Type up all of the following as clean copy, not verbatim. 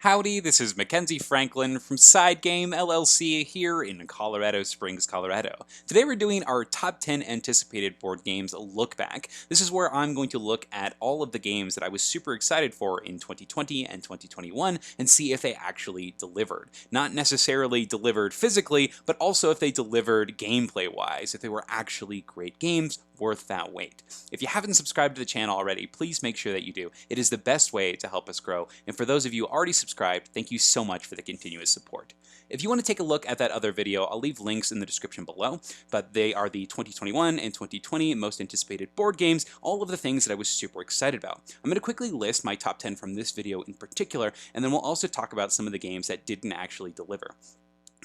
Howdy, this is Mackenzie Franklin from SideGame LLC here in Colorado Springs, Colorado. Today we're doing our top 10 anticipated board games look back. This is where I'm going to look at all of the games that I was super excited for in 2020 and 2021 and see if they actually delivered. Not necessarily delivered physically, but also if they delivered gameplay-wise, if they were actually great games worth that wait. If you haven't subscribed to the channel already, please make sure that you do. It is the best way to help us grow, and for those of you already subscribed, thank you so much for the continuous support. If you want to take a look at that other video, I'll leave links in the description below, but they are the 2021 and 2020 most anticipated board games, all of the things that I was super excited about. I'm going to quickly list my top 10 from this video in particular, and then we'll also talk about some of the games that didn't actually deliver.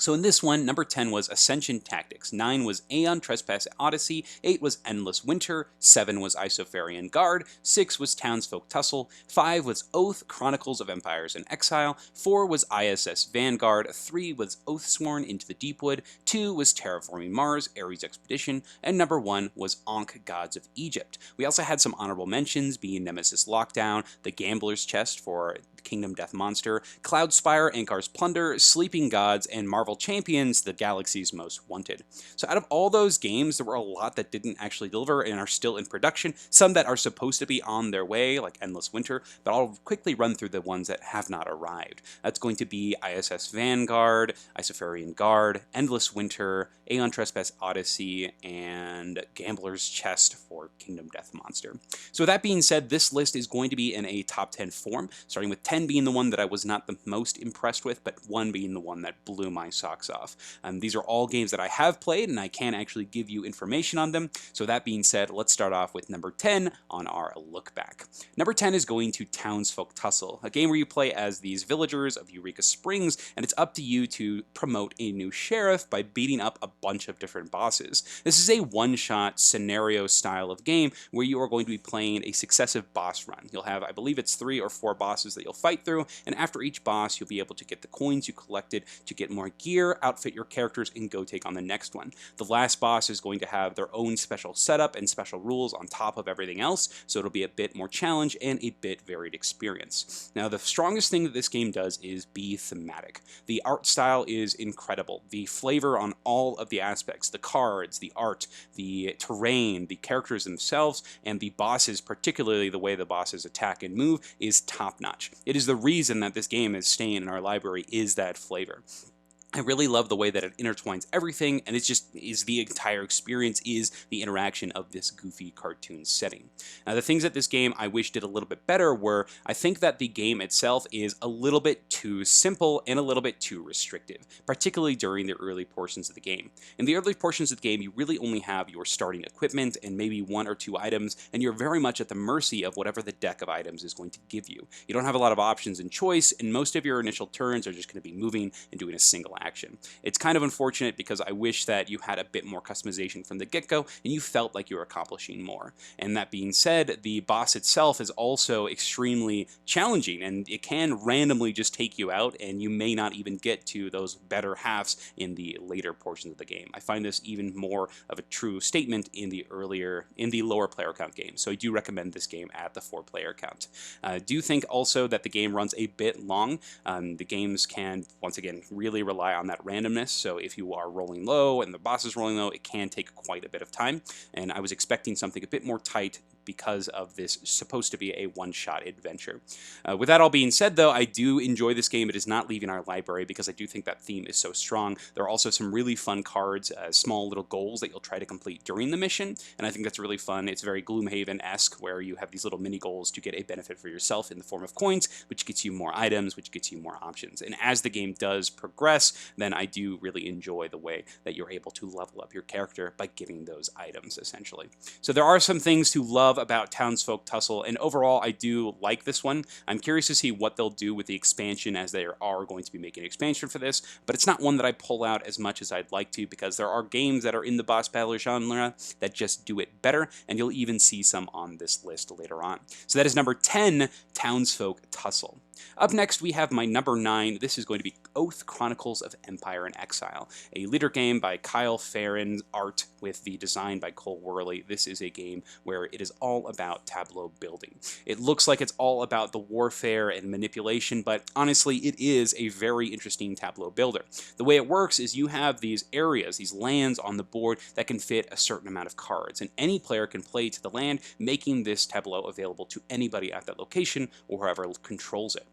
So in this one, number 10 was Ascension Tactics, 9 was Aeon Trespass Odyssey, 8 was Endless Winter, 7 was Isofarian Guard, 6 was Townsfolk Tussle, 5 was Oath Chronicles of Empires in Exile, 4 was ISS Vanguard, 3 was Oathsworn Into the Deepwood, 2 was Terraforming Mars, Ares Expedition, and number 1 was Ankh Gods of Egypt. We also had some honorable mentions, being Nemesis Lockdown, the Gambler's Chest for Kingdom Death Monster, Cloudspire, Ankhar's Plunder, Sleeping Gods, and Marvel Champions, the Galaxy's Most Wanted. So out of all those games, there were a lot that didn't actually deliver and are still in production, some that are supposed to be on their way, like Endless Winter, but I'll quickly run through the ones that have not arrived. That's going to be ISS Vanguard, Isofarian Guard, Endless Winter, Aeon Trespass Odyssey, and Gambler's Chest for Kingdom Death Monster. So with that being said, this list is going to be in a top 10 form, starting with 10 being the one that I was not the most impressed with, but 1 being the one that blew my socks off. These are all games that I have played, and I can actually give you information on them. So that being said, let's start off with number 10 on our look back. Number 10 is going to Townsfolk Tussle, a game where you play as these villagers of Eureka Springs, and it's up to you to promote a new sheriff by beating up a bunch of different bosses. This is a one-shot scenario style of game where you are going to be playing a successive boss run. You'll have, I believe it's 3 or 4 bosses that you'll fight through, and after each boss, you'll be able to get the coins you collected to get more gear, outfit your characters, and go take on the next one. The last boss is going to have their own special setup and special rules on top of everything else, so it'll be a bit more challenge and a bit varied experience. Now, the strongest thing that this game does is be thematic. The art style is incredible. The flavor on all of the aspects, the cards, the art, the terrain, the characters themselves, and the bosses, particularly the way the bosses attack and move, is top-notch. It is the reason that this game is staying in our library, is that flavor. I really love the way that it intertwines everything, and it's just the entire experience is the interaction of this goofy cartoon setting. Now, the things that this game I wish did a little bit better were, I think that the game itself is a little bit too simple and a little bit too restrictive, particularly during the early portions of the game. In the early portions of the game, you really only have your starting equipment and maybe 1 or 2 items, and you're very much at the mercy of whatever the deck of items is going to give you. You don't have a lot of options and choice, and most of your initial turns are just going to be moving and doing a single action. It's kind of unfortunate because I wish that you had a bit more customization from the get-go and you felt like you were accomplishing more. And that being said, the boss itself is also extremely challenging, and it can randomly just take you out, and you may not even get to those better halves in the later portions of the game. I find this even more of a true statement in the lower player count games. So I do recommend this game at the 4-player count. I do think also that the game runs a bit long. The games can, once again, really rely on that randomness, so if you are rolling low and the boss is rolling low, it can take quite a bit of time, and I was expecting something a bit more tight because of this supposed to be a one-shot adventure. With that all being said, though, I do enjoy this game. It is not leaving our library because I do think that theme is so strong. There are also some really fun cards, small little goals that you'll try to complete during the mission, and I think that's really fun. It's very Gloomhaven-esque, where you have these little mini goals to get a benefit for yourself in the form of coins, which gets you more items, which gets you more options. And as the game does progress, then I do really enjoy the way that you're able to level up your character by getting those items, essentially. So there are some things to love about Townsfolk Tussle, and overall I do like this one. I'm curious to see what they'll do with the expansion, as they are going to be making an expansion for this, but it's not one that I pull out as much as I'd like to, because there are games that are in the boss battler genre that just do it better, and you'll even see some on this list later on. So that is number 10, Townsfolk Tussle. Up next, we have my number 9. This is going to be Oath Chronicles of Empire and Exile, a leader game by Kyle Farron, art with the design by Cole Worley. This is a game where it is all about tableau building. It looks like it's all about the warfare and manipulation, but honestly, it is a very interesting tableau builder. The way it works is you have these areas, these lands on the board that can fit a certain amount of cards, and any player can play to the land, making this tableau available to anybody at that location or whoever controls it.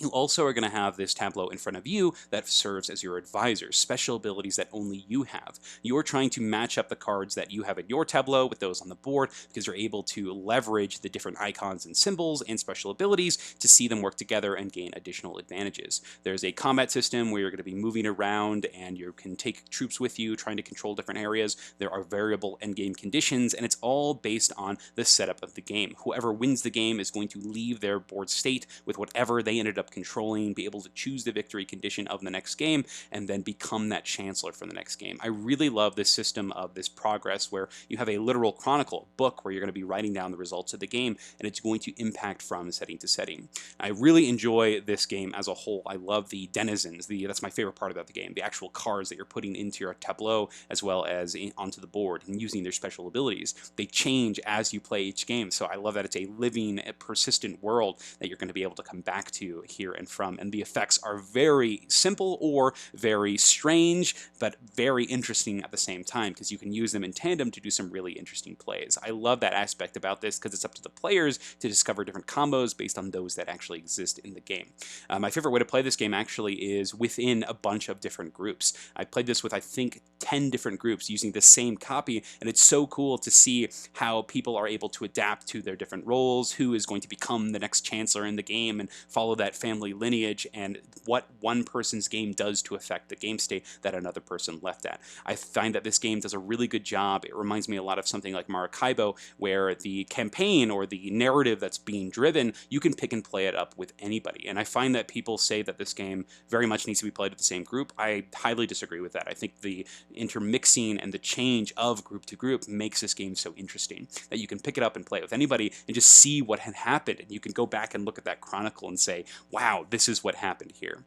You also are going to have this tableau in front of you that serves as your advisor, special abilities that only you have. You're trying to match up the cards that you have in your tableau with those on the board because you're able to leverage the different icons and symbols and special abilities to see them work together and gain additional advantages. There's a combat system where you're going to be moving around and you can take troops with you trying to control different areas. There are variable endgame conditions, and it's all based on the setup of the game. Whoever wins the game is going to leave their board state with whatever they ended up controlling, be able to choose the victory condition of the next game, and then become that chancellor for the next game. I really love this system of this progress where you have a literal chronicle, book, where you're going to be writing down the results of the game, and it's going to impact from setting to setting. I really enjoy this game as a whole. I love the denizens. That's my favorite part about the game, the actual cards that you're putting into your tableau as well as onto the board and using their special abilities. They change as you play each game, so I love that it's a living, persistent world that you're going to be able to come back to here and from, and the effects are very simple or very strange, but very interesting at the same time because you can use them in tandem to do some really interesting plays. I love that aspect about this because it's up to the players to discover different combos based on those that actually exist in the game. My favorite way to play this game actually is within a bunch of different groups. I played this with, I think, 10 different groups using the same copy, and it's so cool to see how people are able to adapt to their different roles, who is going to become the next chancellor in the game and follow that family lineage, and what one person's game does to affect the game state that another person left at. I find that this game does a really good job. It reminds me a lot of something like Maracaibo, where the campaign or the narrative that's being driven, you can pick and play it up with anybody. And I find that people say that this game very much needs to be played with the same group. I highly disagree with that. I think the intermixing and the change of group to group makes this game so interesting that you can pick it up and play it with anybody and just see what had happened. And you can go back and look at that chronicle and say, wow, this is what happened here.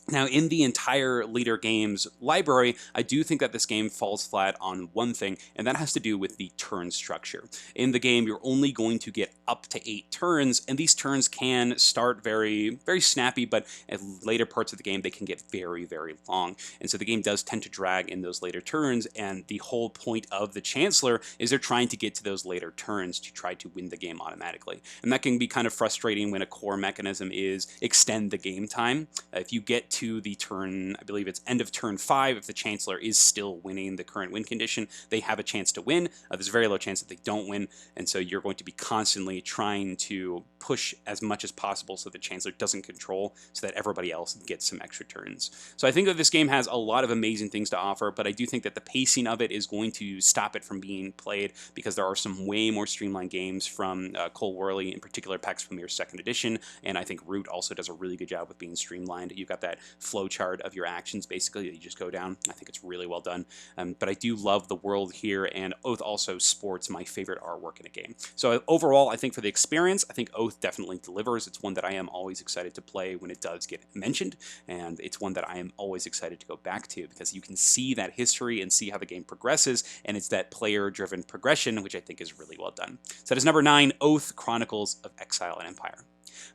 Now, in the entire Leader Games library, I do think that this game falls flat on one thing, and that has to do with the turn structure. In the game, you're only going to get up to 8 turns, and these turns can start very, very snappy, but at later parts of the game, they can get very, very long. And so the game does tend to drag in those later turns, and the whole point of the Chancellor is they're trying to get to those later turns to try to win the game automatically. And that can be kind of frustrating when a core mechanism is extend the game time. If you get to the turn, I believe it's end of turn 5, if the Chancellor is still winning the current win condition, they have a chance to win. There's a very low chance that they don't win, and so you're going to be constantly trying to push as much as possible so the Chancellor doesn't control, so that everybody else gets some extra turns. So I think that this game has a lot of amazing things to offer, but I do think that the pacing of it is going to stop it from being played because there are some way more streamlined games from Cole Worley, in particular Pax Premier 2nd Edition, and I think Root also does a really good job with being streamlined. You've got that flow chart of your actions basically that you just go down. I think it's really well done. But I do love the world here, and Oath also sports my favorite artwork in a game. So overall, I think for the experience, I think Oath definitely delivers. It's one that I am always excited to play when it does get mentioned, and it's one that I am always excited to go back to because you can see that history and see how the game progresses, and it's that player-driven progression, which I think is really well done. So that is number 9, Oath Chronicles of Exile and Empire.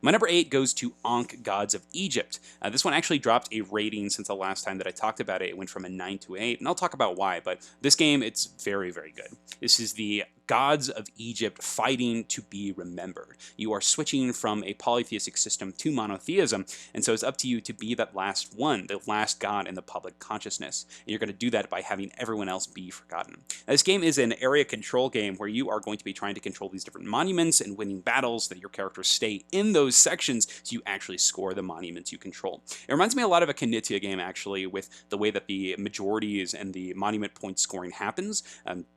My number 8 goes to Ankh, Gods of Egypt. This one actually dropped a rating since the last time that I talked about it. It went from a 9 to 8, and I'll talk about why, but this game, it's very, very good. This is the gods of Egypt fighting to be remembered. You are switching from a polytheistic system to monotheism, and so it's up to you to be that last one, the last god in the public consciousness. And you're going to do that by having everyone else be forgotten. Now, this game is an area control game where you are going to be trying to control these different monuments and winning battles that your characters stay in those sections so you actually score the monuments you control. It reminds me a lot of a Knizia game, actually, with the way that the majorities and the monument point scoring happens,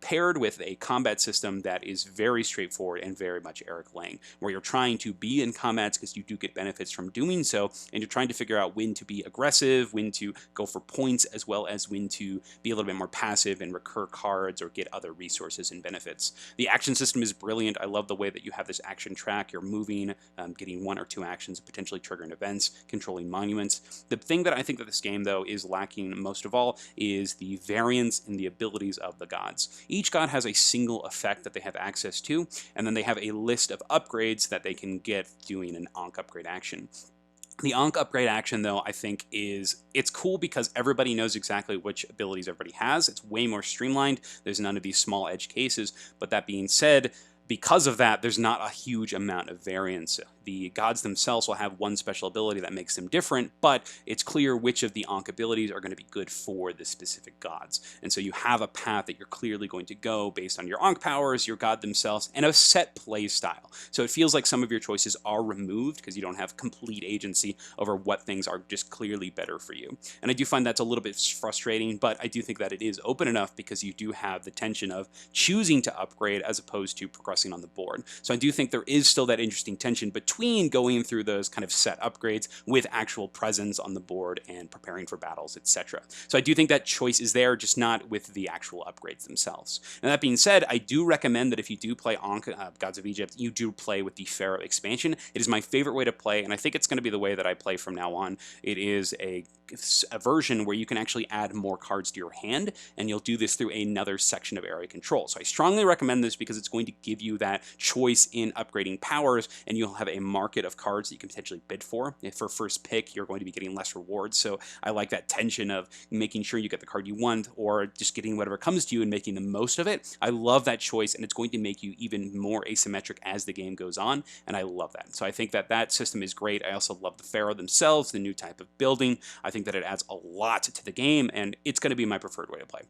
paired with a combat system system that is very straightforward and very much Eric Lang, where you're trying to be in combats because you do get benefits from doing so, and you're trying to figure out when to be aggressive, when to go for points, as well as when to be a little bit more passive and recur cards or get other resources and benefits. The action system is brilliant. I love the way that you have this action track. You're moving, getting 1 or 2 actions, potentially triggering events, controlling monuments. The thing that I think that this game, though, is lacking most of all is the variance in the abilities of the gods. Each god has a single effect that they have access to, and then they have a list of upgrades that they can get doing an Ankh upgrade action. The Ankh upgrade action, though, I think it's cool because everybody knows exactly which abilities everybody has. It's way more streamlined. There's none of these small edge cases. But that being said, because of that, there's not a huge amount of variance. The gods themselves will have one special ability that makes them different, but it's clear which of the Ankh abilities are going to be good for the specific gods. And so you have a path that you're clearly going to go based on your Ankh powers, your god themselves, and a set play style. So it feels like some of your choices are removed because you don't have complete agency over what things are just clearly better for you. And I do find that's a little bit frustrating, but I do think that it is open enough because you do have the tension of choosing to upgrade as opposed to progressing on the board. So I do think there is still that interesting tension between going through those kind of set upgrades with actual presence on the board and preparing for battles, etc. So I do think that choice is there, just not with the actual upgrades themselves. And that being said, I do recommend that if you do play Ankh, Gods of Egypt, you do play with the Pharaoh expansion. It is my favorite way to play, and I think it's going to be the way that I play from now on. It is a version where you can actually add more cards to your hand, and you'll do this through another section of area control. So I strongly recommend this because it's going to give you that choice in upgrading powers, and you'll have a market of cards that you can potentially bid for. If for first pick, you're going to be getting less rewards. So I like that tension of making sure you get the card you want, or just getting whatever comes to you and making the most of it. I love that choice, and it's going to make you even more asymmetric as the game goes on, and I love that. So I think that that system is great. I also love the Pharaoh themselves, the new type of building. I think that it adds a lot to the game, and it's going to be my preferred way to play.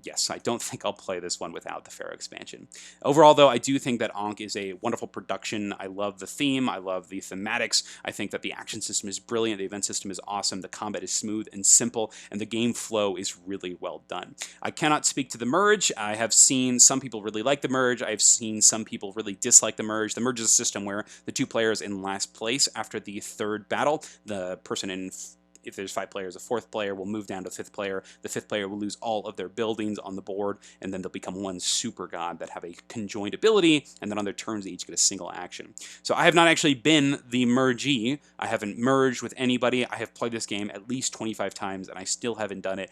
Yes, I don't think I'll play this one without the Pharaoh expansion. Overall, though, I do think that Ankh is a wonderful production. I love the theme. I love the thematics. I think that the action system is brilliant. The event system is awesome. The combat is smooth and simple, and the game flow is really well done. I cannot speak to the merge. I have seen some people really like the merge. I've seen some people really dislike the merge. The merge is a system where the 2 players in last place after the 3rd battle, the person in if there's 5 players, the 4th player will move down to the 5th player. The 5th player will lose all of their buildings on the board, and then they'll become one super god that have a conjoined ability, and then on their turns they each get a single action. So I have not actually been the mergee. I haven't merged with anybody. I have played this game at least 25 times, and I still haven't done it.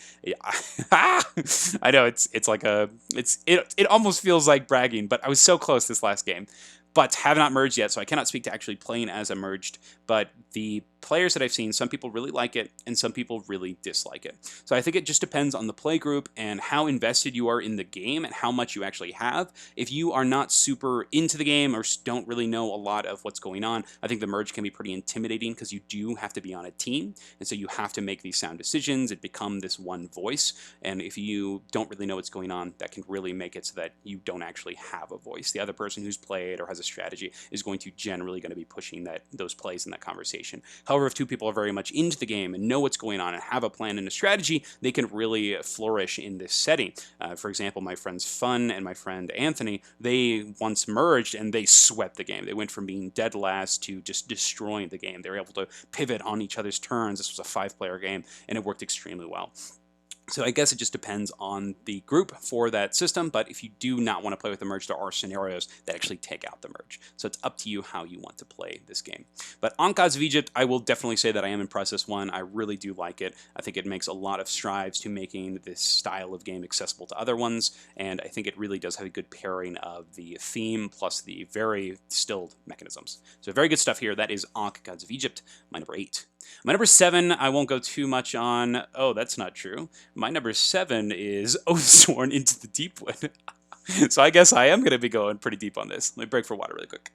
I know it's like it almost feels like bragging, but I was so close this last game. But have not merged yet, so I cannot speak to actually playing as a merged. But the players that I've seen, some people really like it, and some people really dislike it. So I think it just depends on the play group and how invested you are in the game and how much you actually have. If you are not super into the game or don't really know a lot of what's going on, I think the merge can be pretty intimidating because you do have to be on a team, and so you have to make these sound decisions and become this one voice. And if you don't really know what's going on, that can really make it so that you don't actually have a voice. The other person who's played or has a strategy is going to generally be pushing those plays in that conversation. However, if 2 people are very much into the game and know what's going on and have a plan and a strategy, they can really flourish in this setting. For example, my friends Fun and my friend Anthony, they once merged and they swept the game. They went from being dead last to just destroying the game. They were able to pivot on each other's turns. This was a 5-player game, and it worked extremely well. So I guess it just depends on the group for that system, but if you do not want to play with the merge, there are scenarios that actually take out the merge. So it's up to you how you want to play this game. But on Gods of Egypt, I will definitely say that I am impressed with this one. I really do like it. I think it makes a lot of strides to making this style of game accessible to other ones, and I think it really does have a good pairing of the theme plus the very stilled mechanisms. So very good stuff here. That is Ankh Gods of Egypt, my number 8. My number 7, I won't go too much on. Oh, that's not true. My number 7 is Oathsworn Into the Deepwood. So I guess I am going to be going pretty deep on this. Let me break for water really quick.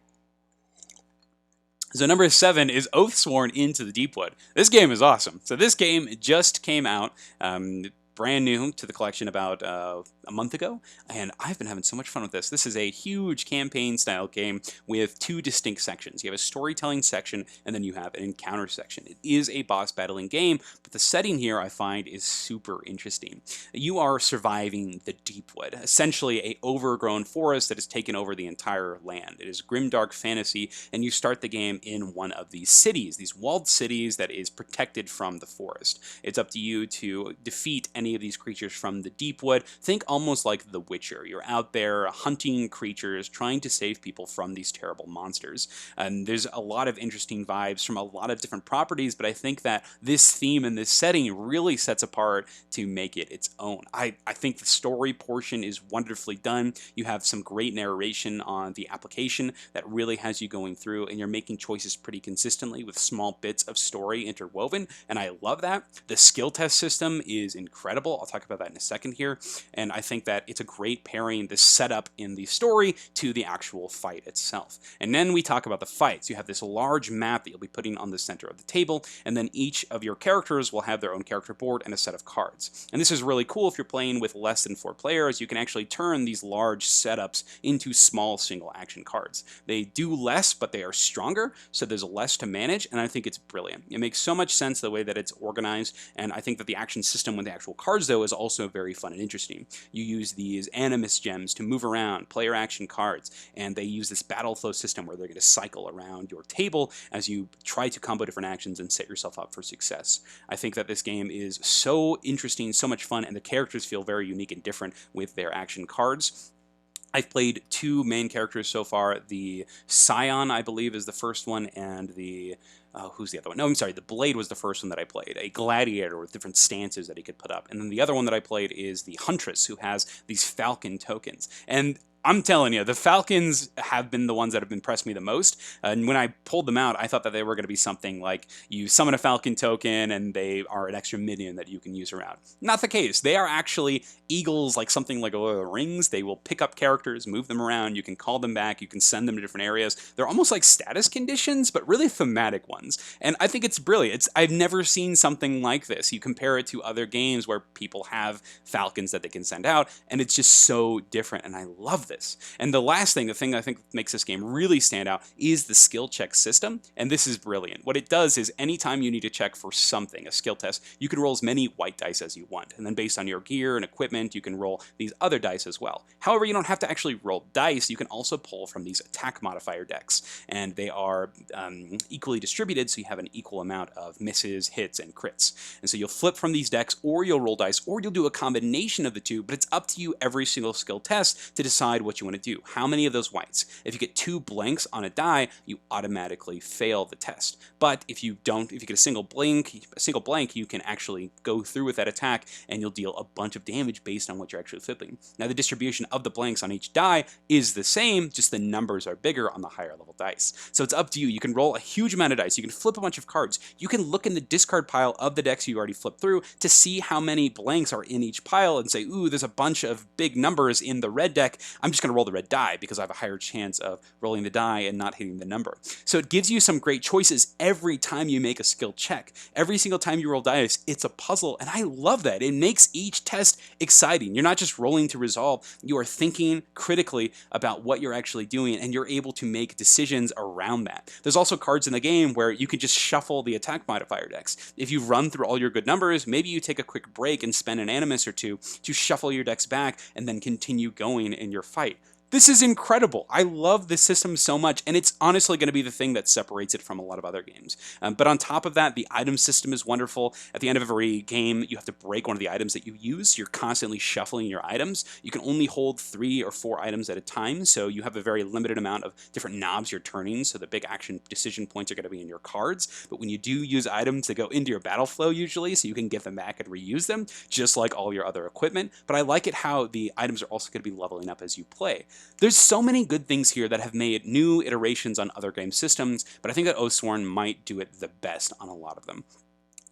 So number 7 is Oathsworn Into the Deepwood. This game is awesome. So this game just came out. Brand new to the collection about a month ago, and I've been having so much fun with this. This is a huge campaign-style game with two distinct sections. You have a storytelling section, and then you have an encounter section. It is a boss battling game, but the setting here I find is super interesting. You are surviving the Deepwood, essentially a overgrown forest that has taken over the entire land. It is grimdark fantasy, and you start the game in one of these cities, these walled cities that is protected from the forest. It's up to you to defeat any of these creatures from the Deepwood. Think almost like The Witcher. You're out there hunting creatures, trying to save people from these terrible monsters. And there's a lot of interesting vibes from a lot of different properties, but I think that this theme and this setting really sets apart to make it its own. I think the story portion is wonderfully done. You have some great narration on the application that really has you going through, and you're making choices pretty consistently with small bits of story interwoven, and I love that. The skill test system is incredible. I'll talk about that in a second here, and I think that it's a great pairing, the setup in the story to the actual fight itself. And then we talk about the fights. You have this large map that you'll be putting on the center of the table, and then each of your characters will have their own character board and a set of cards. And this is really cool if you're playing with less than 4 players. You can actually turn these large setups into small single action cards. They do less, but they are stronger, so there's less to manage, and I think it's brilliant. It makes so much sense the way that it's organized, and I think that the action system with the actual cards, though, is also very fun and interesting. You use these animus gems to move around, player action cards, and they use this battle flow system where they're going to cycle around your table as you try to combo different actions and set yourself up for success. I think that this game is so interesting, so much fun, and the characters feel very unique and different with their action cards. I've played 2 main characters so far. The Scion, I believe, is the first one, and the who's the other one? No, I'm sorry, the Blade was the first one that I played. A gladiator with different stances that he could put up. And then the other one that I played is the Huntress, who has these falcon tokens. And I'm telling you, the Falcons have been the ones that have impressed me the most. And when I pulled them out, I thought that they were going to be something like you summon a Falcon token and they are an extra minion that you can use around. Not the case. They are actually eagles, like something like Lord of the Rings. They will pick up characters, move them around. You can call them back. You can send them to different areas. They're almost like status conditions, but really thematic ones. And I think it's brilliant. I've never seen something like this. You compare it to other games where people have Falcons that they can send out, and it's just so different, and I love this. And the last thing, the thing I think makes this game really stand out, is the skill check system, and this is brilliant. What it does is anytime you need to check for something, a skill test, you can roll as many white dice as you want, and then based on your gear and equipment, you can roll these other dice as well. However, you don't have to actually roll dice. You can also pull from these attack modifier decks, and they are equally distributed, so you have an equal amount of misses, hits, and crits. And so you'll flip from these decks, or you'll roll dice, or you'll do a combination of the two, but it's up to you every single skill test to decide what you want to do. How many of those whites? If you get 2 blanks on a die, you automatically fail the test. But if you don't, if you get a single blank, you can actually go through with that attack, and you'll deal a bunch of damage based on what you're actually flipping. Now, the distribution of the blanks on each die is the same, just the numbers are bigger on the higher level dice. So it's up to you. You can roll a huge amount of dice. You can flip a bunch of cards. You can look in the discard pile of the decks you already flipped through to see how many blanks are in each pile and say, ooh, there's a bunch of big numbers in the red deck. I'm just going to roll the red die because I have a higher chance of rolling the die and not hitting the number. So it gives you some great choices every time you make a skill check. Every single time you roll dice, it's a puzzle, and I love that. It makes each test exciting. You're not just rolling to resolve. You are thinking critically about what you're actually doing, and you're able to make decisions around that. There's also cards in the game where you can just shuffle the attack modifier decks. If you've run through all your good numbers, maybe you take a quick break and spend an animus or 2 to shuffle your decks back and then continue going in your fight. This is incredible. I love this system so much, and it's honestly going to be the thing that separates it from a lot of other games. But on top of that, the item system is wonderful. At the end of every game, you have to break one of the items that you use. You're constantly shuffling your items. You can only hold 3 or 4 items at a time, so you have a very limited amount of different knobs you're turning, so the big action decision points are going to be in your cards. But when you do use items, they go into your battle flow usually, so you can get them back and reuse them, just like all your other equipment. But I like it how the items are also going to be leveling up as you play. There's so many good things here that have made new iterations on other game systems, but I think that Oathsworn might do it the best on a lot of them.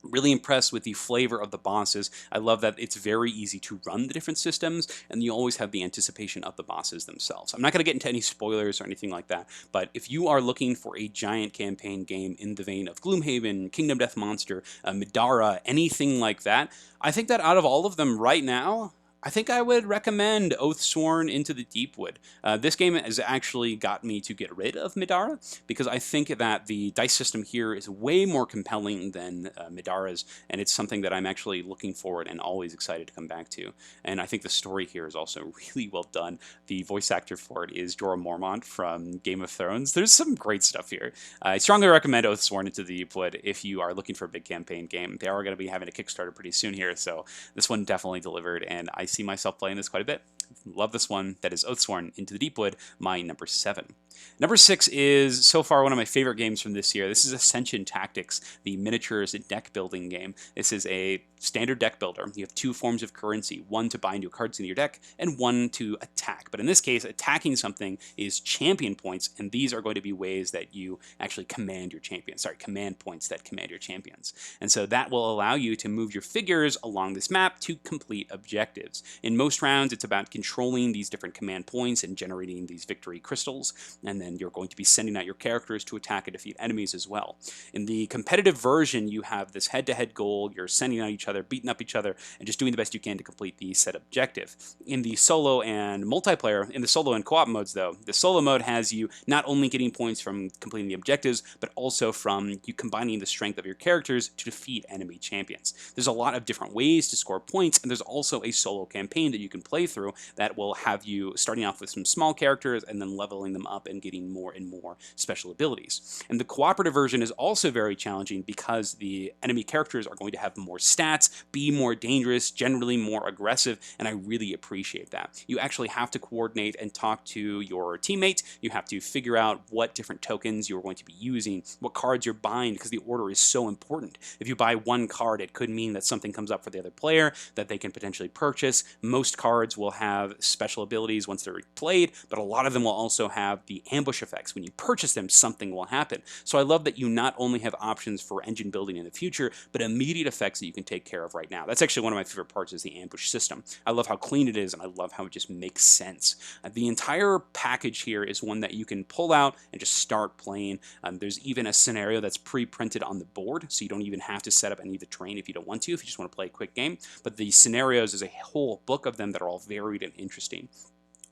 Really impressed with the flavor of the bosses. I love that it's very easy to run the different systems, and you always have the anticipation of the bosses themselves. I'm not going to get into any spoilers or anything like that, but if you are looking for a giant campaign game in the vein of Gloomhaven, Kingdom Death Monster, Midara, anything like that, I think that out of all of them right now, I think I would recommend Oathsworn Into the Deepwood. This game has actually got me to get rid of Midara because I think that the dice system here is way more compelling than Midara's, and it's something that I'm actually looking forward and always excited to come back to. And I think the story here is also really well done. The voice actor for it is Jorah Mormont from Game of Thrones. There's some great stuff here. I strongly recommend Oathsworn Into the Deepwood if you are looking for a big campaign game. They are going to be having a Kickstarter pretty soon here, so this one definitely delivered, and I see myself playing this quite a bit. Love this one. That is Oathsworn Into the Deepwood, my number 7. Number 6 is so far one of my favorite games from this year. This is Ascension Tactics, the miniatures deck building game. This is a standard deck builder. You have 2 forms of currency, one to buy new cards in your deck and one to attack. But in this case, attacking something is champion points, and these are going to be ways that you actually command your champions. Sorry, command points that command your champions. And so that will allow you to move your figures along this map to complete objectives. In most rounds, it's about controlling these different command points and generating these victory crystals, and then you're going to be sending out your characters to attack and defeat enemies as well. In the competitive version, you have this head-to-head goal. You're sending out each other, beating up each other, and just doing the best you can to complete the set objective. In the solo and multiplayer, in the solo and co-op modes though, the solo mode has you not only getting points from completing the objectives, but also from you combining the strength of your characters to defeat enemy champions. There's a lot of different ways to score points, and there's also a solo campaign that you can play through that will have you starting off with some small characters and then leveling them up and getting more and more special abilities. And the cooperative version is also very challenging because the enemy characters are going to have more stats, be more dangerous, generally more aggressive, and I really appreciate that. You actually have to coordinate and talk to your teammates. You have to figure out what different tokens you're going to be using, what cards you're buying, because the order is so important. If you buy one card, it could mean that something comes up for the other player that they can potentially purchase. Most cards will have special abilities once they're played, but a lot of them will also have the ambush effects. When you purchase them, something will happen. So I love that you not only have options for engine building in the future, but immediate effects that you can take care of right now. That's actually one of my favorite parts is the ambush system. I love how clean it is, and I love how it just makes sense. The entire package here is one that you can pull out and just start playing. There's even a scenario that's pre-printed on the board, so you don't even have to set up any of the terrain if you don't want to, if you just want to play a quick game. But the scenarios, is a whole book of them that are all varied and interesting.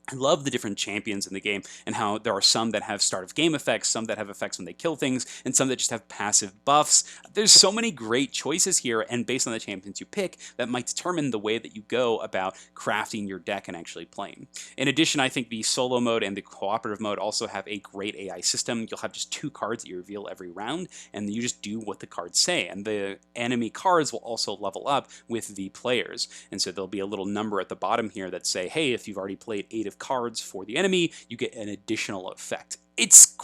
I love the different champions in the game and how there are some that have start of game effects, some that have effects when they kill things, and some that just have passive buffs. There's so many great choices here, and based on the champions you pick, that might determine the way that you go about crafting your deck and actually playing. In addition, I think the solo mode and the cooperative mode also have a great AI system. You'll have just 2 cards that you reveal every round, and you just do what the cards say, and the enemy cards will also level up with the players. And so there'll be a little number at the bottom here that say, hey, if you've already played 8 of cards for the enemy, you get an additional effect. It's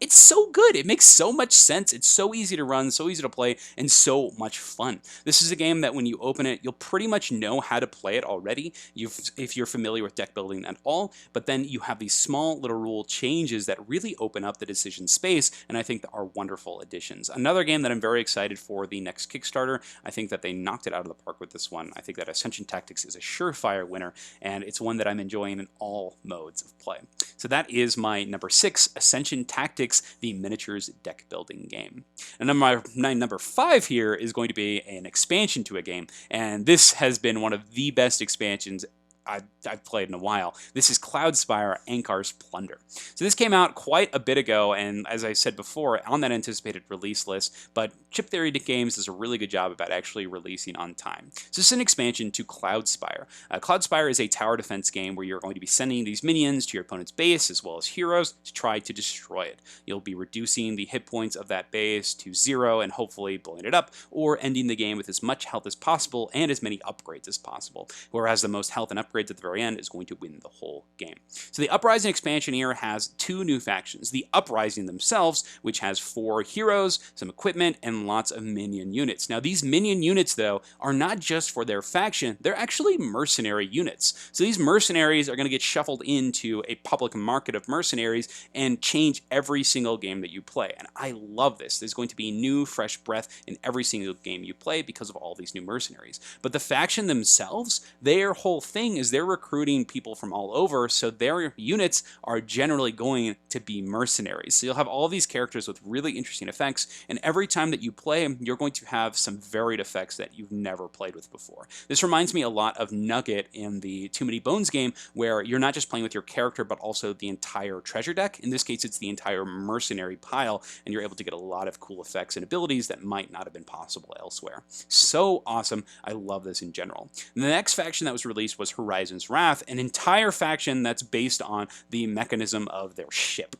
so good. It makes so much sense. It's so easy to run, so easy to play, and so much fun. This is a game that when you open it, you'll pretty much know how to play it already if you're familiar with deck building at all, but then you have these small little rule changes that really open up the decision space, and I think that are wonderful additions. Another game that I'm very excited for the next Kickstarter. I think that they knocked it out of the park with this one. I think that Ascension Tactics is a surefire winner, and it's one that I'm enjoying in all modes of play. So that is my number 6, Ascension Tactics, the miniatures deck building game. And then my number 5 here is going to be an expansion to a game, and this has been one of the best expansions I've played in a while. This is Cloudspire, Ankhar's Plunder. So this came out quite a bit ago, and as I said before, on that anticipated release list, but Chip Theory Games does a really good job about actually releasing on time. So this is an expansion to Cloudspire. Cloudspire is a tower defense game where you're going to be sending these minions to your opponent's base, as well as heroes, to try to destroy it. You'll be reducing the hit points of that base to 0 and hopefully blowing it up, or ending the game with as much health as possible and as many upgrades as possible. Whoever has the most health and upgrades at the very end is going to win the whole game. So the Uprising expansion here has 2 new factions. The Uprising themselves, which has 4 heroes, some equipment, and lots of minion units. Now these minion units, though, are not just for their faction, they're actually mercenary units. So these mercenaries are going to get shuffled into a public market of mercenaries and change every single game that you play. And I love this. There's going to be new, fresh breath in every single game you play because of all these new mercenaries. But the faction themselves, their whole thing is is they're recruiting people from all over, so their units are generally going to be mercenaries. So you'll have all these characters with really interesting effects, and every time that you play, you're going to have some varied effects that you've never played with before. This reminds me a lot of Nugget in the Too Many Bones game, where you're not just playing with your character, but also the entire treasure deck. In this case, it's the entire mercenary pile, and you're able to get a lot of cool effects and abilities that might not have been possible elsewhere. So awesome. I love this in general. And the next faction that was released was Horizon's Wrath, an entire faction that's based on the mechanism of their ship.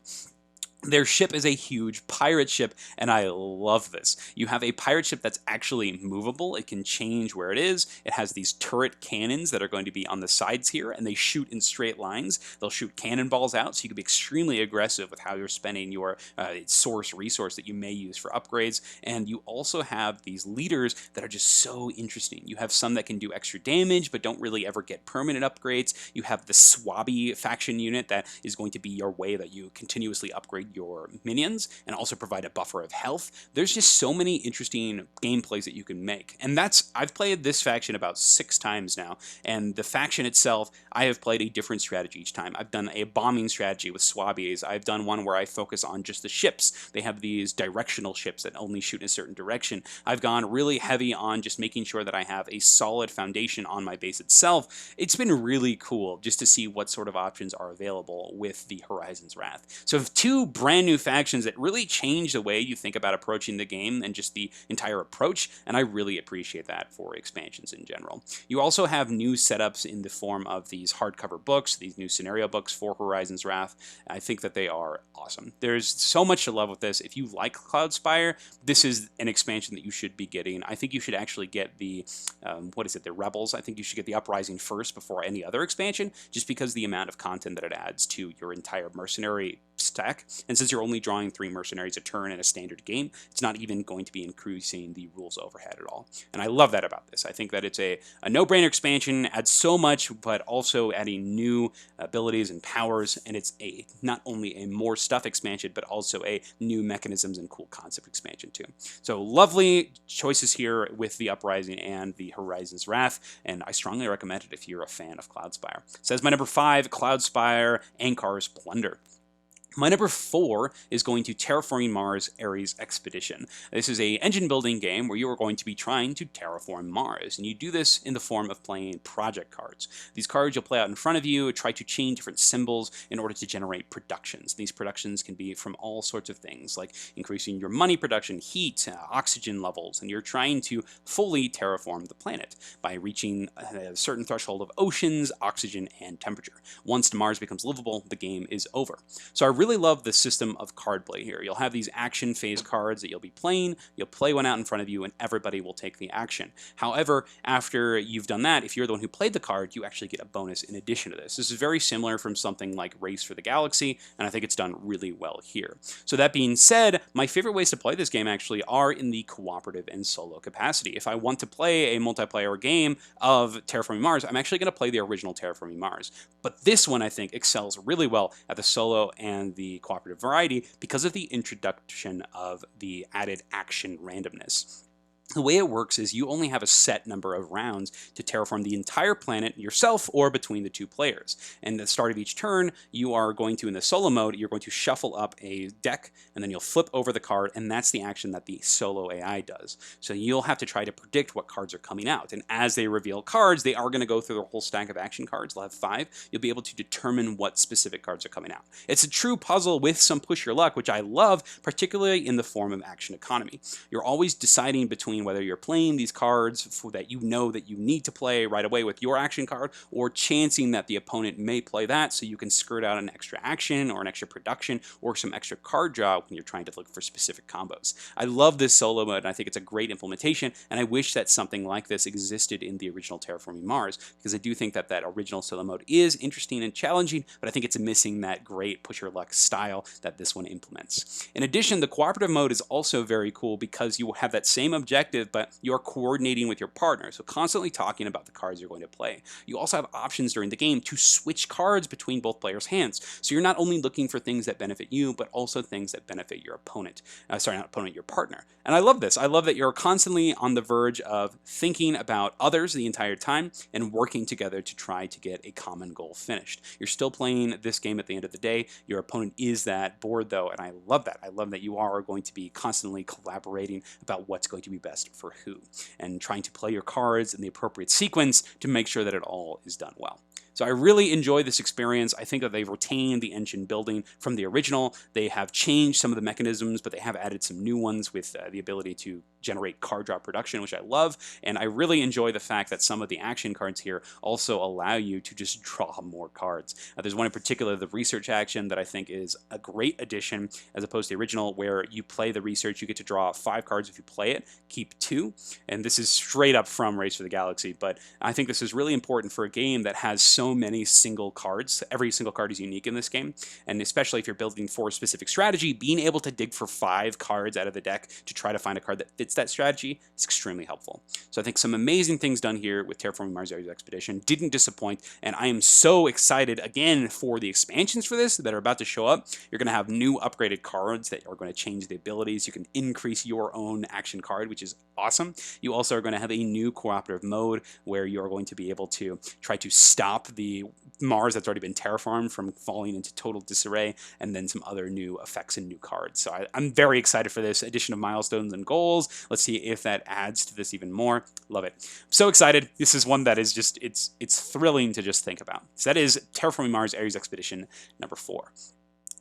Their ship is a huge pirate ship, and I love this. You have a pirate ship that's actually movable. It can change where it is. It has these turret cannons that are going to be on the sides here, and they shoot in straight lines. They'll shoot cannonballs out, so you can be extremely aggressive with how you're spending your source resource that you may use for upgrades. And you also have these leaders that are just so interesting. You have some that can do extra damage, but don't really ever get permanent upgrades. You have the Swabby faction unit that is going to be your way that you continuously upgrade your minions and also provide a buffer of health. There's just so many interesting gameplays that you can make. And I've played this faction about 6 times now, and the faction itself, I have played a different strategy each time. I've done a bombing strategy with Swabbies. I've done one where I focus on just the ships. They have these directional ships that only shoot in a certain direction. I've gone really heavy on just making sure that I have a solid foundation on my base itself. It's been really cool just to see what sort of options are available with the Horizon's Wrath. So 2 brand new factions that really change the way you think about approaching the game and just the entire approach, and I really appreciate that for expansions in general. You also have new setups in the form of these hardcover books, these new scenario books for Horizon's Wrath. I think that they are awesome. There's so much to love with this. If you like Cloudspire, this is an expansion that you should be getting. I think you should actually get the, the Rebels. I think you should get the Uprising first before any other expansion, just because the amount of content that it adds to your entire mercenary stack. And since you're only drawing 3 mercenaries a turn in a standard game, it's not even going to be increasing the rules overhead at all. And I love that about this. I think that it's a no-brainer expansion, adds so much, but also adding new abilities and powers, and it's not only a more stuff expansion, but also a new mechanisms and cool concept expansion too. So lovely choices here with the Uprising and the Horizon's Wrath, and I strongly recommend it if you're a fan of Cloudspire. So as my number 5, Cloudspire, Ankhar's Plunder. My number 4 is going to Terraforming Mars Ares Expedition. This is an engine building game where you are going to be trying to terraform Mars, and you do this in the form of playing project cards. These cards you'll play out in front of you, try to chain different symbols in order to generate productions. These productions can be from all sorts of things, like increasing your money production, heat, oxygen levels, and you're trying to fully terraform the planet by reaching a certain threshold of oceans, oxygen, and temperature. Once Mars becomes livable, the game is over. So I really love the system of card play here. You'll have these action phase cards that you'll be playing, you'll play one out in front of you, and everybody will take the action. However, after you've done that, if you're the one who played the card, you actually get a bonus in addition to this. This is very similar from something like Race for the Galaxy, and I think it's done really well here. So that being said, my favorite ways to play this game actually are in the cooperative and solo capacity. If I want to play a multiplayer game of Terraforming Mars, I'm actually going to play the original Terraforming Mars. But this one, I think, excels really well at the solo and the cooperative variety because of the introduction of the added action randomness. The way it works is you only have a set number of rounds to terraform the entire planet yourself or between the 2 players. And at the start of each turn, you are going to, in the solo mode, you're going to shuffle up a deck, and then you'll flip over the card, and that's the action that the solo AI does. So you'll have to try to predict what cards are coming out. And as they reveal cards, they are going to go through the whole stack of action cards. They'll have 5. You'll be able to determine what specific cards are coming out. It's a true puzzle with some push your luck, which I love, particularly in the form of action economy. You're always deciding between whether you're playing these cards that you know that you need to play right away with your action card, or chancing that the opponent may play that so you can skirt out an extra action or an extra production or some extra card draw when you're trying to look for specific combos. I love this solo mode, and I think it's a great implementation, and I wish that something like this existed in the original Terraforming Mars, because I do think that that original solo mode is interesting and challenging, but I think it's missing that great push your luck style that this one implements. In addition, the cooperative mode is also very cool because you will have that same objective objective, but you're coordinating with your partner, so constantly talking about the cards you're going to play. You also have options during the game to switch cards between both players' hands, so you're not only looking for things that benefit you, but also things that benefit your opponent. Sorry, not opponent, your partner. And I love this. I love that you're constantly on the verge of thinking about others the entire time and working together to try to get a common goal finished. You're still playing this game at the end of the day. Your opponent is that board, though, and I love that. I love that you are going to be constantly collaborating about what's going to be best for who, and trying to play your cards in the appropriate sequence to make sure that it all is done well. So I really enjoy this experience. I think that they've retained the engine building from the original. They have changed some of the mechanisms, but they have added some new ones with the ability to generate card drop production, which I love. And I really enjoy the fact that some of the action cards here also allow you to just draw more cards. There's one in particular, the research action, that I think is a great addition as opposed to the original, where you play the research, you get to draw 5 cards if you play it, keep 2. And this is straight up from Race for the Galaxy, but I think this is really important for a game that has so many single cards. Every single card is unique in this game, and especially if you're building for a specific strategy, being able to dig for 5 cards out of the deck to try to find a card that fits that strategy is extremely helpful. So I think some amazing things done here with Terraforming Mars Ares Expedition. Didn't disappoint, and I am so excited again for the expansions for this that are about to show up. You're going to have new upgraded cards that are going to change the abilities. You can increase your own action card, which is awesome. You also are going to have a new cooperative mode where you're going to be able to try to stop the Mars that's already been terraformed from falling into total disarray, and then some other new effects and new cards. So I'm very excited for this addition of milestones and goals. Let's see if that adds to this even more. Love it. I'm so excited. This is one that is just, it's thrilling to just think about. So that is Terraforming Mars Ares Expedition number 4.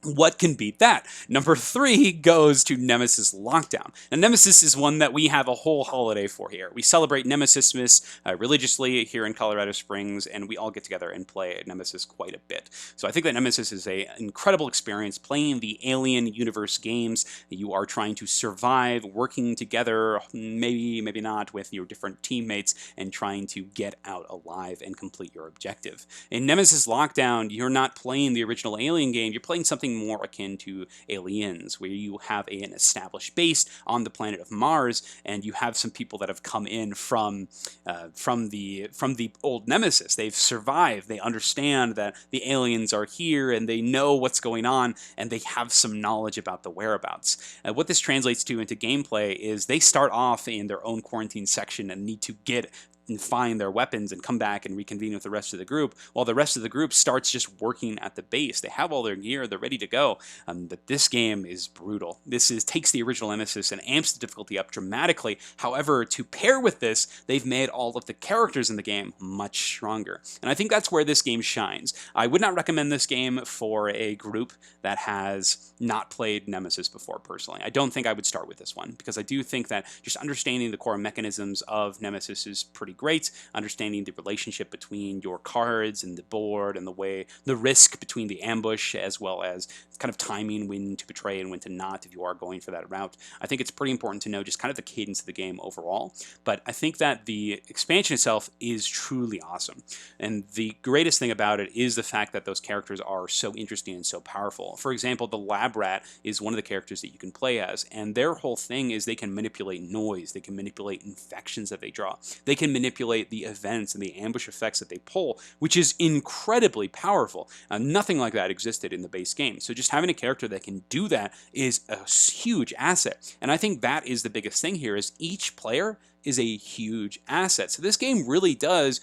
What can beat that? Number 3 goes to Nemesis Lockdown. Now, Nemesis is one that we have a whole holiday for here. We celebrate Nemesismas religiously here in Colorado Springs, and we all get together and play Nemesis quite a bit. So I think that Nemesis is an incredible experience playing the Alien universe games. You are trying to survive, working together, maybe not, with your different teammates, and trying to get out alive and complete your objective. In Nemesis Lockdown, you're not playing the original Alien game, you're playing something more akin to Aliens, where you have an established base on the planet of Mars, and you have some people that have come in from the old Nemesis. They've survived. They understand that the aliens are here, and they know what's going on, and they have some knowledge about the whereabouts. What this translates to into gameplay is they start off in their own quarantine section and need to get and find their weapons and come back and reconvene with the rest of the group, while the rest of the group starts just working at the base. They have all their gear, they're ready to go, but this game is brutal. This takes the original Nemesis and amps the difficulty up dramatically. However, to pair with this, they've made all of the characters in the game much stronger, and I think that's where this game shines. I would not recommend this game for a group that has not played Nemesis before, personally. I don't think I would start with this one, because I do think that just understanding the core mechanisms of Nemesis is pretty great. Understanding the relationship between your cards and the board, and the risk between the ambush, as well as kind of timing when to betray and when to not if you are going for that route. I think it's pretty important to know just kind of the cadence of the game overall, but I think that the expansion itself is truly awesome. And the greatest thing about it is the fact that those characters are so interesting and so powerful. For example, the Lab Rat is one of the characters that you can play as, and their whole thing is they can manipulate noise, they can manipulate infections that they draw, they can manipulate the events and the ambush effects that they pull, which is incredibly powerful. Nothing like that existed in the base game. So just having a character that can do that is a huge asset. And I think that is the biggest thing here, is each player is a huge asset. So this game really does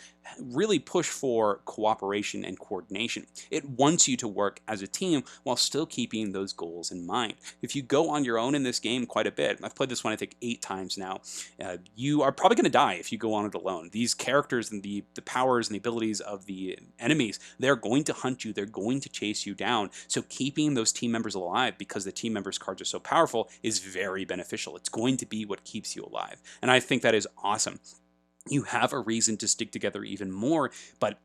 push for cooperation and coordination. It wants you to work as a team while still keeping those goals in mind. If you go on your own in this game quite a bit, I've played this one I think 8 times now, you are probably going to die if you go on it alone. These characters and the powers and the abilities of the enemies, they're going to hunt you, they're going to chase you down. So keeping those team members alive, because the team members' cards are so powerful, is very beneficial. It's going to be what keeps you alive. And I think that is awesome. You have a reason to stick together even more, but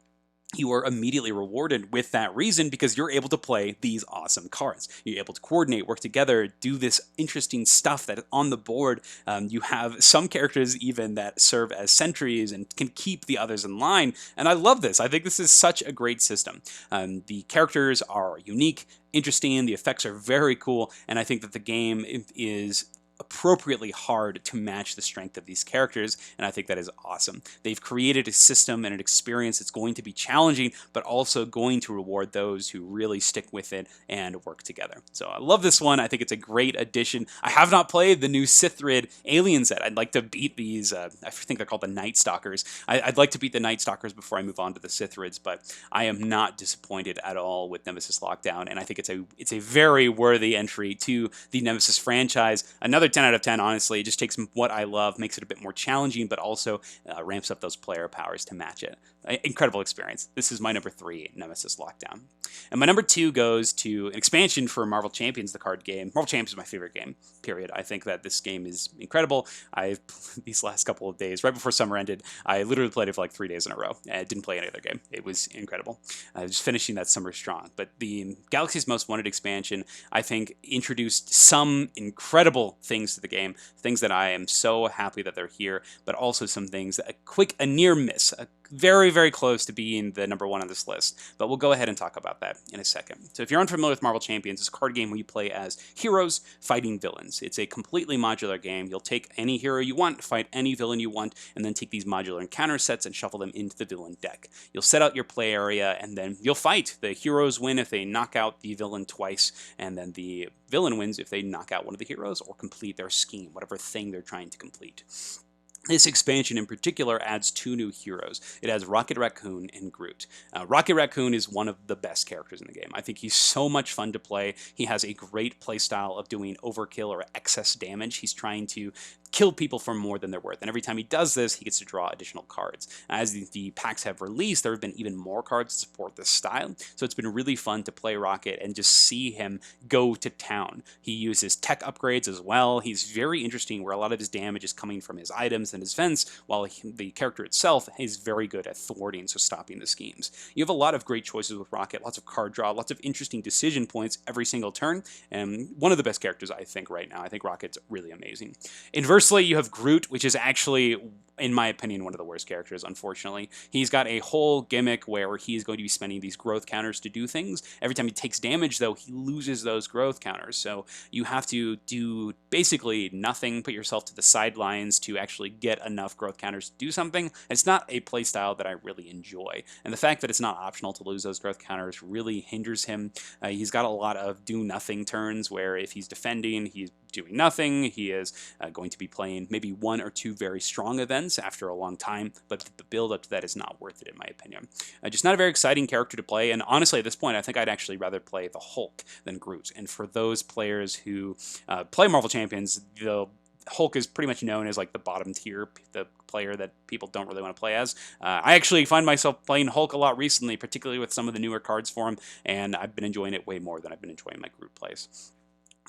you are immediately rewarded with that reason because you're able to play these awesome cards. You're able to coordinate, work together, do this interesting stuff that on the board. You have some characters even that serve as sentries and can keep the others in line, and I love this. I think this is such a great system. The characters are unique, interesting, the effects are very cool, and I think that the game is appropriately hard to match the strength of these characters, and I think that is awesome. They've created a system and an experience that's going to be challenging, but also going to reward those who really stick with it and work together. So I love this one. I think it's a great addition. I have not played the new Sithrid alien set. I'd like to beat these, I think they're called the Night Stalkers. I'd like to beat the Night Stalkers before I move on to the Sithrids, but I am not disappointed at all with Nemesis Lockdown, and I think it's a very worthy entry to the Nemesis franchise. Another 10 out of 10, honestly. It just takes what I love, makes it a bit more challenging, but also ramps up those player powers to match it. Incredible experience. This is my number 3, Nemesis Lockdown. And my number 2 goes to an expansion for Marvel Champions, the card game. Marvel Champions is my favorite game, period. I think that this game is incredible. These last couple of days, right before summer ended, I literally played it for like 3 days in a row. I didn't play any other game. It was incredible. I was finishing that summer strong. But the Galaxy's Most Wanted expansion, I think, introduced some incredible things to the game, things that I am so happy that they're here, but also some things that a near miss, very, very close to being the number 1 on this list, but we'll go ahead and talk about that in a second. So if you're unfamiliar with Marvel Champions, it's a card game where you play as heroes fighting villains. It's a completely modular game. You'll take any hero you want, fight any villain you want, and then take these modular encounter sets and shuffle them into the villain deck. You'll set out your play area, and then you'll fight. The heroes win if they knock out the villain twice, and then the villain wins if they knock out one of the heroes or complete their scheme, whatever thing they're trying to complete. This expansion in particular adds 2 new heroes. It adds Rocket Raccoon and Groot. Rocket Raccoon is one of the best characters in the game. I think he's so much fun to play. He has a great playstyle of doing overkill or excess damage. He's trying to kill people for more than they're worth. And every time he does this, he gets to draw additional cards. As the packs have released, there have been even more cards to support this style. So it's been really fun to play Rocket and just see him go to town. He uses tech upgrades as well. He's very interesting where a lot of his damage is coming from his items and his vents, while the character itself is very good at thwarting, so stopping the schemes. You have a lot of great choices with Rocket, lots of card draw, lots of interesting decision points every single turn, and one of the best characters I think right now. I think Rocket's really amazing. Inversely, you have Groot, which is actually, in my opinion, one of the worst characters, unfortunately. He's got a whole gimmick where he's going to be spending these growth counters to do things. Every time he takes damage, though, he loses those growth counters. So you have to do basically nothing, put yourself to the sidelines to actually get enough growth counters to do something. It's not a playstyle that I really enjoy. And the fact that it's not optional to lose those growth counters really hinders him. He's got a lot of do-nothing turns where if he's defending, he's doing nothing. He is going to be playing maybe 1 or 2 very strong events after a long time, but the build up to that is not worth it in my opinion. Just not a very exciting character to play, and honestly at this point I think I'd actually rather play the Hulk than Groot. And for those players who play Marvel Champions, the Hulk is pretty much known as like the bottom tier, the player that people don't really want to play as. I actually find myself playing Hulk a lot recently, particularly with some of the newer cards for him, and I've been enjoying it way more than I've been enjoying my Groot plays.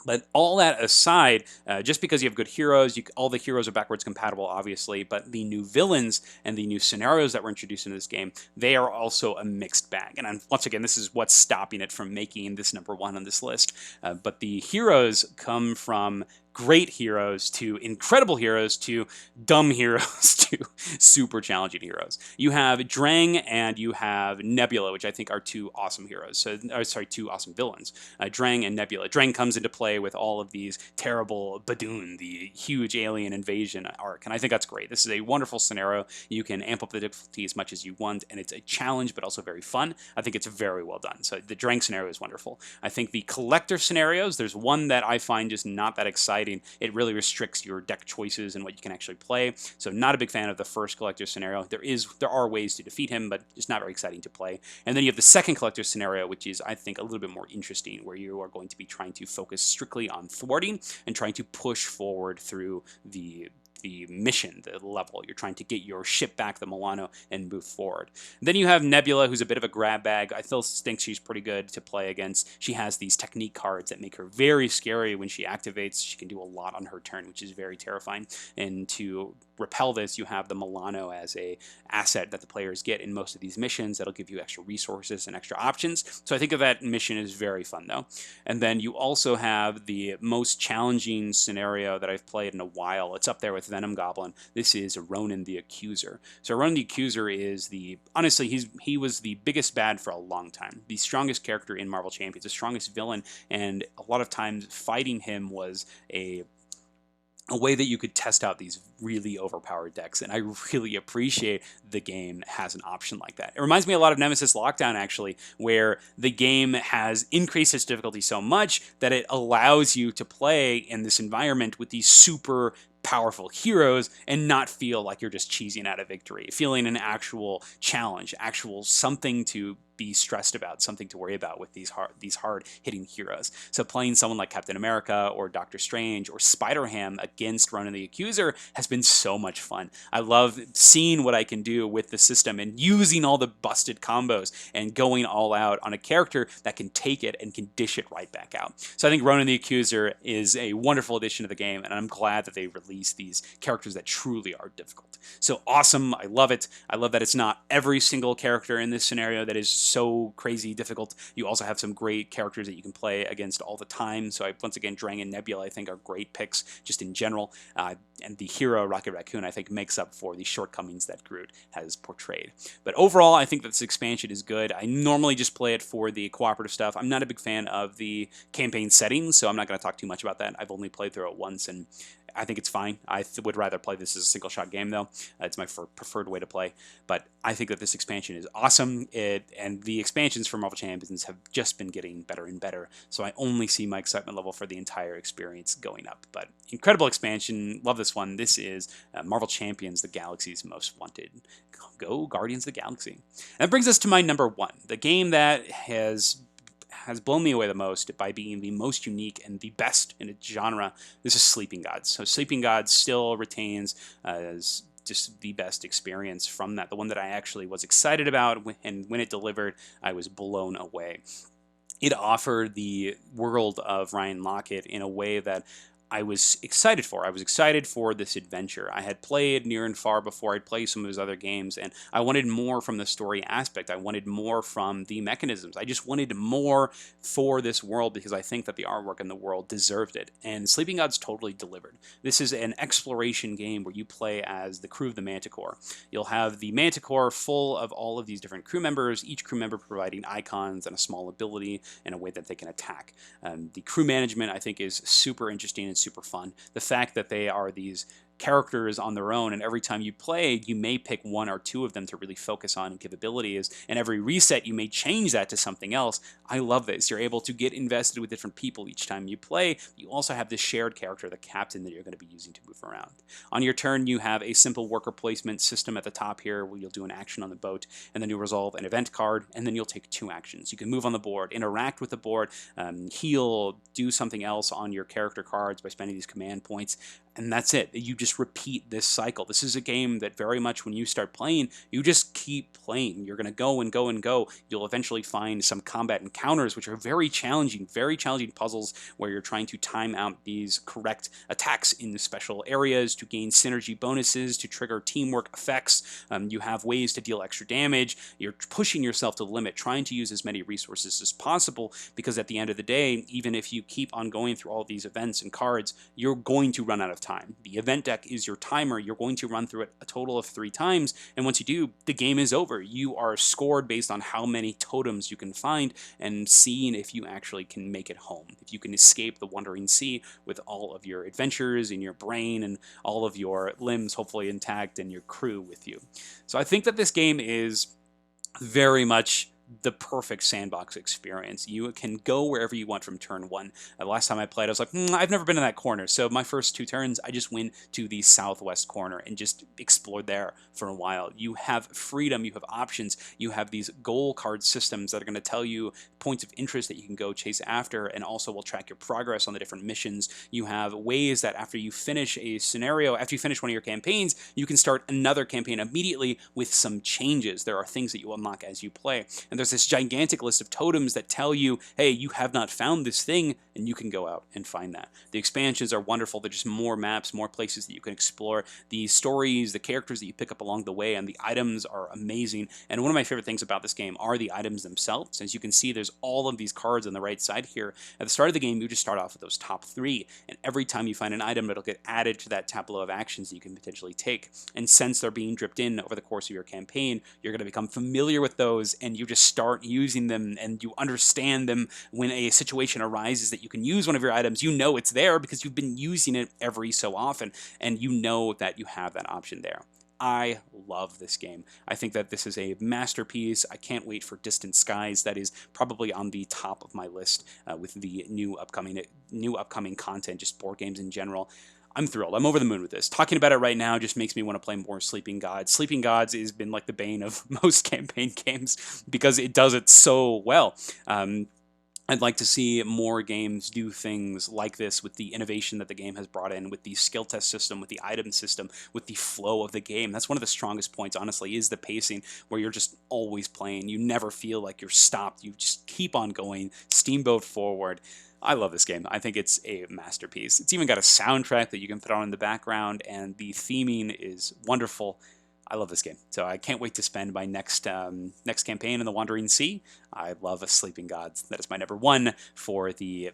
But all that aside, just because you have good heroes, all the heroes are backwards compatible, obviously, but the new villains and the new scenarios that were introduced into this game, they are also a mixed bag. And once again, this is what's stopping it from making this number 1 on this list. But the heroes come from great heroes to incredible heroes to dumb heroes to super challenging heroes. You have Drang and you have Nebula, which I think are 2 awesome heroes. So, 2 awesome villains. Drang and Nebula. Drang comes into play with all of these terrible Badoon, the huge alien invasion arc, and I think that's great. This is a wonderful scenario. You can amp up the difficulty as much as you want, and it's a challenge, but also very fun. I think it's very well done. So the Drang scenario is wonderful. I think the collector scenarios, there's one that I find just not that exciting. It really restricts your deck choices and what you can actually play. So not a big fan of the first collector scenario. There are ways to defeat him, but it's not very exciting to play. And then you have the second collector scenario, which is, I think, a little bit more interesting, where you are going to be trying to focus strictly on thwarting and trying to push forward through the mission, the level. You're trying to get your ship back, the Milano, and move forward. And then you have Nebula, who's a bit of a grab bag. I still think she's pretty good to play against. She has these technique cards that make her very scary when she activates. She can do a lot on her turn, which is very terrifying. And to repel this, you have the Milano as a asset that the players get in most of these missions. That'll give you extra resources and extra options. So I think of that mission as very fun, though. And then you also have the most challenging scenario that I've played in a while. It's up there with Venom Goblin. This is Ronan the Accuser. So Ronan the Accuser is honestly, he was the biggest bad for a long time. The strongest character in Marvel Champions, the strongest villain, and a lot of times fighting him was a a way that you could test out these really overpowered decks. And I really appreciate the game has an option like that. It reminds me a lot of Nemesis Lockdown, actually, where the game has increased its difficulty so much that it allows you to play in this environment with these super powerful heroes and not feel like you're just cheesing out a victory, feeling an actual challenge, actual something to be stressed about, something to worry about with these hard hitting heroes. So playing someone like Captain America or Doctor Strange or Spider-Ham against Ronan the Accuser has been so much fun. I love seeing what I can do with the system and using all the busted combos and going all out on a character that can take it and can dish it right back out. So I think Ronan the Accuser is a wonderful addition to the game, and I'm glad that they released these characters that truly are difficult. So awesome. I love it. I love that it's not every single character in this scenario that is so crazy difficult. You also have some great characters that you can play against all the time. So once again, Drang and Nebula, I think, are great picks just in general. And the hero, Rocket Raccoon, I think makes up for the shortcomings that Groot has portrayed. But overall, I think that this expansion is good. I normally just play it for the cooperative stuff. I'm not a big fan of the campaign settings, so I'm not going to talk too much about that. I've only played through it once, and I think it's fine. I would rather play this as a single-shot game, though. It's my preferred way to play. But I think that this expansion is awesome. And the expansions for Marvel Champions have just been getting better and better. So I only see my excitement level for the entire experience going up. But incredible expansion. Love this one. This is Marvel Champions, the Galaxy's Most Wanted. Go Guardians of the Galaxy. And that brings us to my number one, the game that has blown me away the most by being the most unique and the best in its genre. This is Sleeping Gods. So Sleeping Gods still retains as just the best experience from that, the one that I actually was excited about, and when it delivered, I was blown away. It offered the world of Ryan Lockett in a way that I was excited for. I was excited for this adventure. I had played Near and Far before. I'd played some of his other games, and I wanted more from the story aspect. I wanted more from the mechanisms. I just wanted more for this world because I think that the artwork in the world deserved it, and Sleeping Gods totally delivered. This is an exploration game where you play as the crew of the Manticore. You'll have the Manticore full of all of these different crew members, each crew member providing icons and a small ability in a way that they can attack. The crew management, I think, is super interesting and super fun. The fact that they are these characters on their own, and every time you play, you may pick one or two of them to really focus on and give abilities, and every reset you may change that to something else. I love this. You're able to get invested with different people each time you play. You also have this shared character, the captain, that you're going to be using to move around. On your turn, you have a simple worker placement system at the top here where you'll do an action on the boat, and then you'll resolve an event card, and then you'll take 2 actions. You can move on the board, interact with the board, heal, do something else on your character cards by spending these command points, and that's it. You just repeat this cycle. This is a game that very much when you start playing, you just keep playing. You're going to go and go and go. You'll eventually find some combat encounters, which are very challenging puzzles where you're trying to time out these correct attacks in the special areas to gain synergy bonuses, to trigger teamwork effects. You have ways to deal extra damage. You're pushing yourself to the limit, trying to use as many resources as possible, because at the end of the day, even if you keep on going through all of these events and cards, you're going to run out of time. The event deck is your timer. You're going to run through it a total of 3 times, and once you do, the game is over. You are scored based on how many totems you can find and seeing if you actually can make it home, if you can escape the Wandering Sea with all of your adventures in your brain and all of your limbs hopefully intact and your crew with you. So I think that this game is very much the perfect sandbox experience. You can go wherever you want from turn 1. The last time I played, I was like, I've never been in that corner. So my first 2 turns, I just went to the southwest corner and just explored there for a while. You have freedom, you have options, you have these goal card systems that are going to tell you points of interest that you can go chase after, and also will track your progress on the different missions. You have ways that after you finish a scenario, after you finish one of your campaigns, you can start another campaign immediately with some changes. There are things that you unlock as you play. And there's this gigantic list of totems that tell you, hey, you have not found this thing, and you can go out and find that. The expansions are wonderful. They're just more maps, more places that you can explore. The stories, the characters that you pick up along the way, and the items are amazing. And one of my favorite things about this game are the items themselves. As you can see, there's all of these cards on the right side here. At the start of the game, you just start off with those top 3, and every time you find an item, it'll get added to that tableau of actions that you can potentially take. And since they're being dripped in over the course of your campaign, you're going to become familiar with those, and you just start using them and you understand them when a situation arises that you can use one of your items, you know it's there because you've been using it every so often, and you know that you have that option there. I love this game. I think that this is a masterpiece. I can't wait for Distant Skies. That is probably on the top of my list with the new upcoming content, just board games in general. I'm thrilled. I'm over the moon with this. Talking about it right now just makes me want to play more Sleeping Gods. Sleeping Gods has been like the bane of most campaign games because it does it so well. I'd like to see more games do things like this with the innovation that the game has brought in, with the skill test system, with the item system, with the flow of the game. That's one of the strongest points, honestly, is the pacing, where you're just always playing. You never feel like you're stopped. You just keep on going, steamboat forward. I love this game. I think it's a masterpiece. It's even got a soundtrack that you can put on in the background, and the theming is wonderful. I love this game, so I can't wait to spend my next campaign in the Wandering Sea. I love Sleeping Gods. That is my number one for the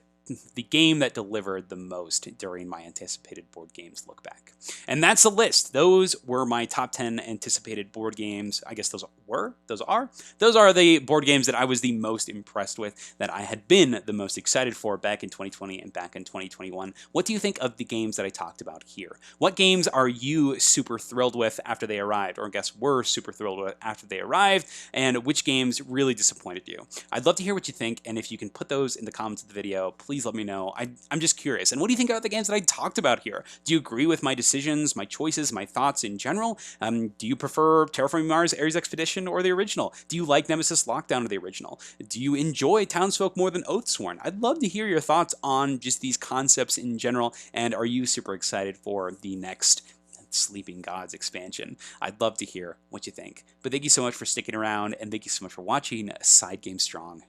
game that delivered the most during my anticipated board games look back. And that's the list. Those were my top 10 anticipated board games. I guess those are the board games that I was the most impressed with, that I had been the most excited for back in 2020 and back in 2021. What do you think of the games that I talked about here? What games are you super thrilled with after they arrived, or I guess were super thrilled with after they arrived, and which games really disappointed you? I'd love to hear what you think, and if you can put those in the comments of the video, please let me know. I'm just curious. And what do you think about the games that I talked about here? Do you agree with my decisions, my choices, my thoughts in general? Do you prefer Terraforming Mars, Ares Expedition, or the original? Do you like Nemesis Lockdown or the original? Do you enjoy Townsfolk more than Oathsworn? I'd love to hear your thoughts on just these concepts in general, and are you super excited for the next Sleeping Gods expansion? I'd love to hear what you think. But thank you so much for sticking around, and thank you so much for watching SideGame Strong.